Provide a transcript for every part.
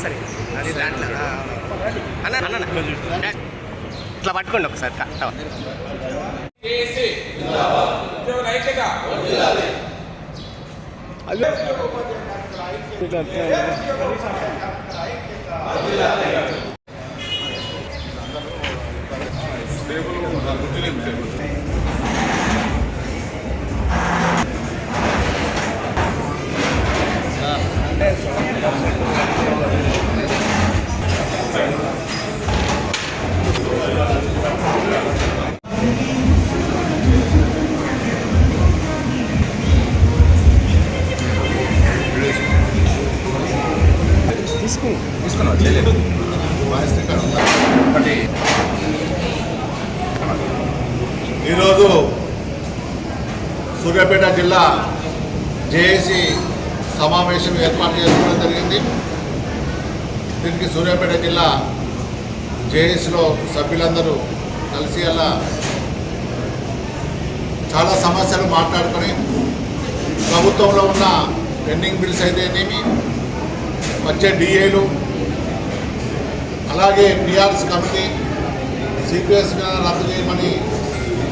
సరే అది దాంట్లో అన్న అన్న ఇట్లా పట్టుకోండి ఒకసారి ఈరోజు సూర్యాపేట జిల్లా జేఏసీ సమావేశం ఏర్పాటు చేసుకోవడం జరిగింది. దీనికి సూర్యాపేట జిల్లా జేఏసీలో సభ్యులందరూ కలిసి అలా చాలా సమస్యలు మాట్లాడుకొని ప్రభుత్వంలో ఉన్న పెండింగ్ బిల్స్ అయితేనేమి, వచ్చే డిఏలు, అలాగే పిఆర్ఎస్ కమిటీ సిపిఎస్ రద్దు చేయమని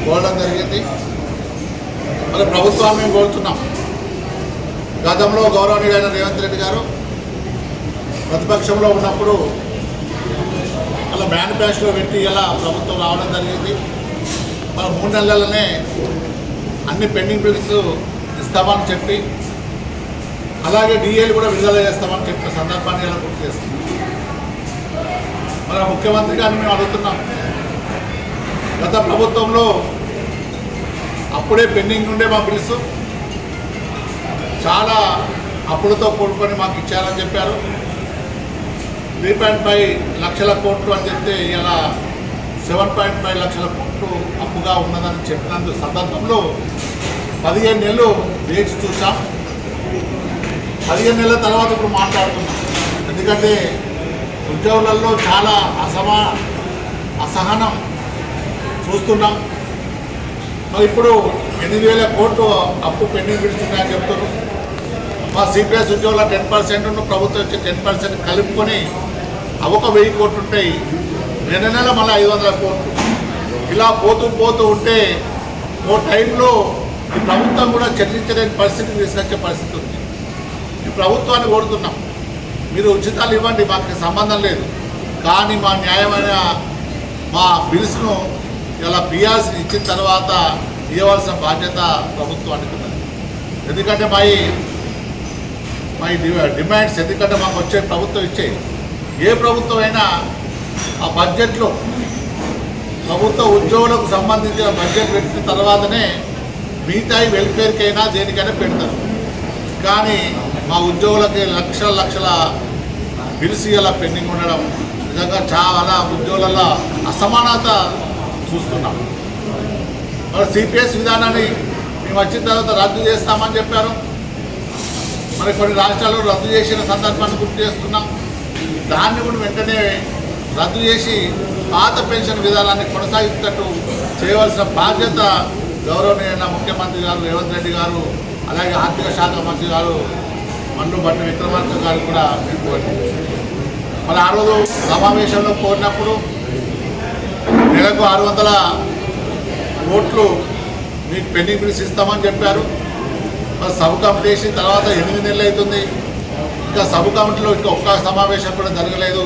కోరడం జరిగింది. మరి ప్రభుత్వాన్ని మేము కోరుతున్నాం. గతంలో గౌరవనీయులైన రేవంత్ రెడ్డి గారు ప్రతిపక్షంలో ఉన్నప్పుడు అలా మేనిఫెస్టో పెట్టి ఇలా ప్రభుత్వం రావడం జరిగింది. మన 3 నెలలనే అన్ని పెండింగ్ బిల్స్ ఇస్తామని చెప్పి, అలాగే డిఏలు కూడా విడుదల చేస్తామని చెప్పిన సందర్భాన్ని ఇలా గుర్తు చేస్తున్నాం. మన ముఖ్యమంత్రి గారిని మేము అడుగుతున్నాం, గత ప్రభుత్వంలో అప్పుడే పెండింగ్ ఉండే మా బిల్స్ చాలా అప్పులతో కూడుకొని మాకు ఇచ్చారని చెప్పారు. 3.5 లక్షల కోట్లు అని చెప్తే ఇలా 7.5 లక్షల కోట్లు అప్పుగా ఉన్నదని చెప్పినందుకు సందర్భంలో 15 నెలలు వేచి చూసాం. 15 నెలల తర్వాత ఇప్పుడు మాట్లాడుతున్నాం. ఎందుకంటే ఉద్యోగులలో చాలా అసహనం చూస్తున్నాం. మరి ఇప్పుడు 8,000 కోట్లు అప్పు పెండింగ్ పిలుస్తున్నాయని చెప్తున్నారు. మా సిపిఎస్ ఉద్యోగుల 10% ప్రభుత్వం వచ్చి 10% కలుపుకొని ఒక 1000 కోట్లు ఉంటాయి. నెల మళ్ళీ 500 కోట్లు ఇలా పోతూ ఉంటే ఓ టైంలో ఈ ప్రభుత్వం కూడా చెల్లించలేని పరిస్థితికి తీసుకొచ్చే పరిస్థితి ఉంది. ఈ ప్రభుత్వాన్ని కోరుతున్నాం, మీరు ఉచితాలు ఇవ్వండి, మాకు సంబంధం లేదు, కానీ మా న్యాయమైన మా బిల్స్ను ఇలా పిఆర్సీని ఇచ్చిన తర్వాత ఇవ్వాల్సిన బాధ్యత ప్రభుత్వానికి ఉన్నది. ఎందుకంటే మా డిమాండ్స్, ఎందుకంటే మాకు వచ్చే ప్రభుత్వం ఇచ్చే ఏ ప్రభుత్వం అయినా ఆ బడ్జెట్లో ప్రభుత్వ ఉద్యోగులకు సంబంధించిన బడ్జెట్ పెట్టిన తర్వాతనే మిగతా వెల్ఫేర్కైనా దేనికైనా పెడతారు. కానీ మా ఉద్యోగులకి లక్షల బిల్స్ ఇలా పెండింగ్ ఉండడం నిజంగా చాలా ఉద్యోగులలో అసమానత చూస్తున్నాం. మరి సిపిఎస్ విధానాన్ని మేము వచ్చిన తర్వాత రద్దు చేస్తామని చెప్పారు. మరి కొన్ని రాష్ట్రాల్లో రద్దు చేసిన సందర్భాన్ని గుర్తు చేస్తున్నాం. దాన్ని కూడా వెంటనే రద్దు చేసి పాత పెన్షన్ విధానాన్ని కొనసాగిస్తూ చేయవలసిన బాధ్యత గౌరవనీయ ముఖ్యమంత్రి గారు రేవంత్ రెడ్డి గారు, అలాగే ఆర్థిక శాఖ మంత్రి గారు మండు భట్టి విక్రమార్క గారు కూడా కోరింది. మరి ఆ రోజు సమావేశంలో కోరినప్పుడు నెలకు 600 కోట్లు మీకు పెండింగ్ బిల్స్ ఇస్తామని చెప్పారు. మరి సబ్ కమిటీ వేసిన తర్వాత 8 నెలలు అవుతుంది. ఇంకా సబ్ కమిటీలో ఇంకా ఒక్క సమావేశం కూడా జరగలేదు.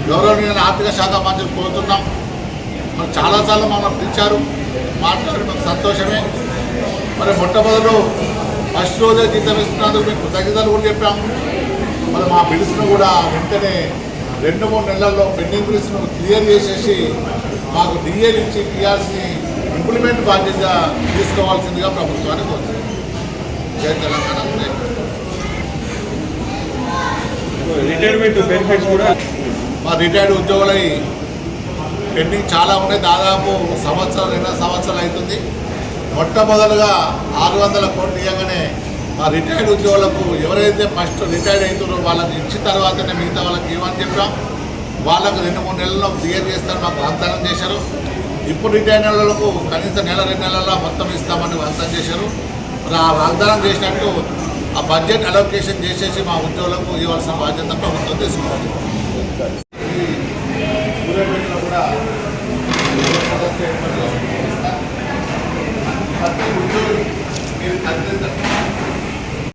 గౌరవనీయ ఆర్థిక శాఖ మంత్రి కోరుతున్నాం. మరి చాలాసార్లు మమ్మల్ని పిలిచారు, మాట్లాడి మాకు సంతోషమే. మరి మొట్టమొదలు ఫస్ట్ రోజే జీతం ఇస్తున్నందుకు మీకు కృతజ్ఞతలు కూడా చెప్పాము. మరి మా బిల్స్ను కూడా వెంటనే 2-3 నెలల్లో పెండింగ్ బిల్స్ను క్లియర్ చేసేసి మాకు డిఏలు ఇచ్చి పిఆర్సీని ఇంప్లిమెంట్ బాధ్యత తీసుకోవాల్సిందిగా ప్రభుత్వానికి వచ్చింది. జై తెలంగాణ. రిటైర్మెంట్ బెనిఫిట్స్ కూడా మా రిటైర్డ్ ఉద్యోగులై పెండింగ్ చాలా ఉన్నాయి. దాదాపు 2 సంవత్సరాలు అవుతుంది. మొట్టమొదలుగా 600 కోట్లు ఇవ్వగానే మా రిటైర్డ్ ఉద్యోగులకు ఎవరైతే ఫస్ట్ రిటైర్డ్ అవుతారో వాళ్ళకి ఇచ్చిన తర్వాతనే మిగతా వాళ్ళకి ఇవ్వని చెప్పాం. వాళ్ళకు 2-3 నెలల్లో క్లియర్ చేస్తారు మాకు వాగ్దానం చేశారు. ఇప్పుడు రిటైర్ అయిన వాళ్ళకు కనీసం నెల 2 నెలల్లో మొత్తం ఇస్తామని వాగ్దానం చేశారు. మరి ఆ వాగ్దానం చేసినట్టు ఆ బడ్జెట్ అలొకేషన్ చేసేసి మా ఉద్యోగులకు ఇవ్వాల్సిన బాధ్యత ప్రభుత్వం తీసుకుంటుంది.